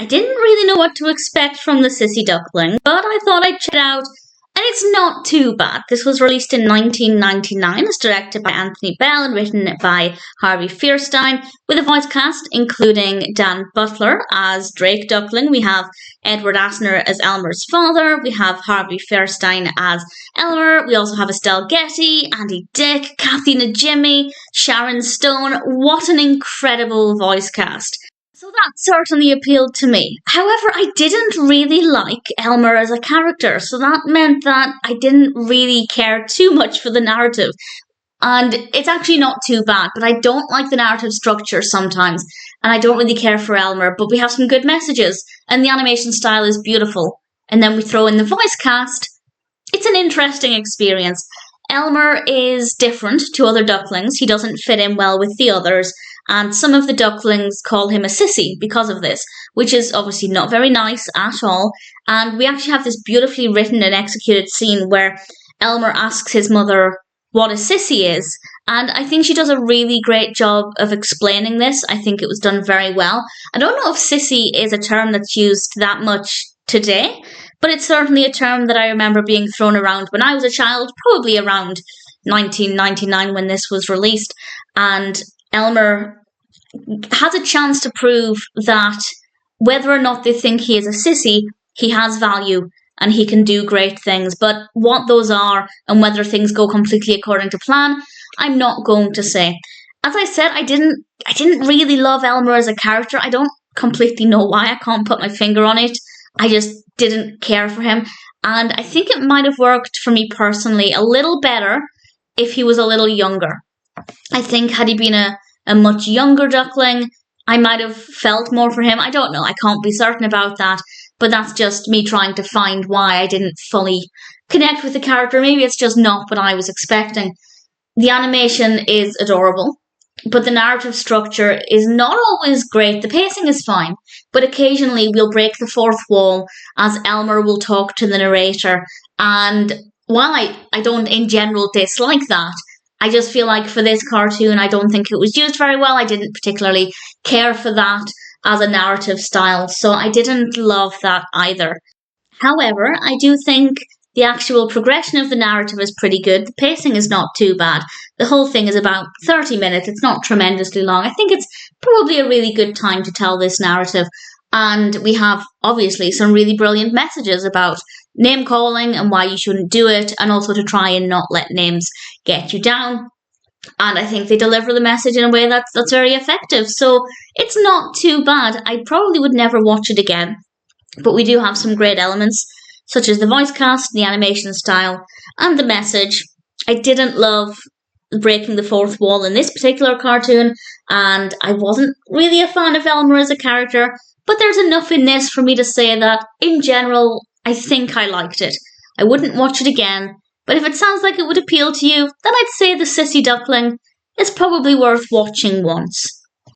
I didn't really know what to expect from the Sissy Duckling, but I thought I'd check it out, and it's not too bad. This was released in 1999. It's directed by Anthony Bell and written by Harvey Fierstein, with a voice cast including Dan Butler as Drake Duckling. We have Edward Asner as Elmer's father. We have Harvey Fierstein as Elmer. We also have Estelle Getty, Andy Dick, Kathy Najimy, Sharon Stone. What an incredible voice cast. So that certainly appealed to me. However, I didn't really like Elmer as a character, so that meant that I didn't really care too much for the narrative. And it's actually not too bad, but I don't like the narrative structure sometimes, and I don't really care for Elmer, but we have some good messages, and the animation style is beautiful. And then we throw in the voice cast. It's an interesting experience. Elmer is different to other ducklings. He doesn't fit in well with the others, and some of the ducklings call him a sissy because of this, which is obviously not very nice at all. And we actually have this beautifully written and executed scene where Elmer asks his mother what a sissy is, and I think she does a really great job of explaining this. I think it was done very well. I don't know if sissy is a term that's used that much today, but it's certainly a term that I remember being thrown around when I was a child, probably around 1999 when this was released. And Elmer has a chance to prove that whether or not they think he is a sissy, he has value and he can do great things. But what those are and whether things go completely according to plan, I'm not going to say. As I said, I didn't really love Elmer as a character. I don't completely know why. I can't put my finger on it. I just didn't care for him. And I think it might have worked for me personally a little better if he was a little younger. I think had he been a much younger duckling, I might have felt more for him. I don't know. I can't be certain about that. But that's just me trying to find why I didn't fully connect with the character. Maybe it's just not what I was expecting. The animation is adorable, but the narrative structure is not always great. The pacing is fine, but occasionally we'll break the fourth wall as Elmer will talk to the narrator. And while I don't in general dislike that, I just feel like for this cartoon, I don't think it was used very well. I didn't particularly care for that as a narrative style, so I didn't love that either. However, I do think the actual progression of the narrative is pretty good. The pacing is not too bad. The whole thing is about 30 minutes. It's not tremendously long. I think it's probably a really good time to tell this narrative. And we have, obviously, some really brilliant messages about name calling and why you shouldn't do it, and also to try and not let names get you down. And I think they deliver the message in a way that's very effective. So it's not too bad. I probably would never watch it again. But we do have some great elements, such as the voice cast, the animation style, and the message. I didn't love breaking the fourth wall in this particular cartoon, and I wasn't really a fan of Elmer as a character, but there's enough in this for me to say that, in general, I think I liked it. I wouldn't watch it again, but if it sounds like it would appeal to you, then I'd say the Sissy Duckling is probably worth watching once.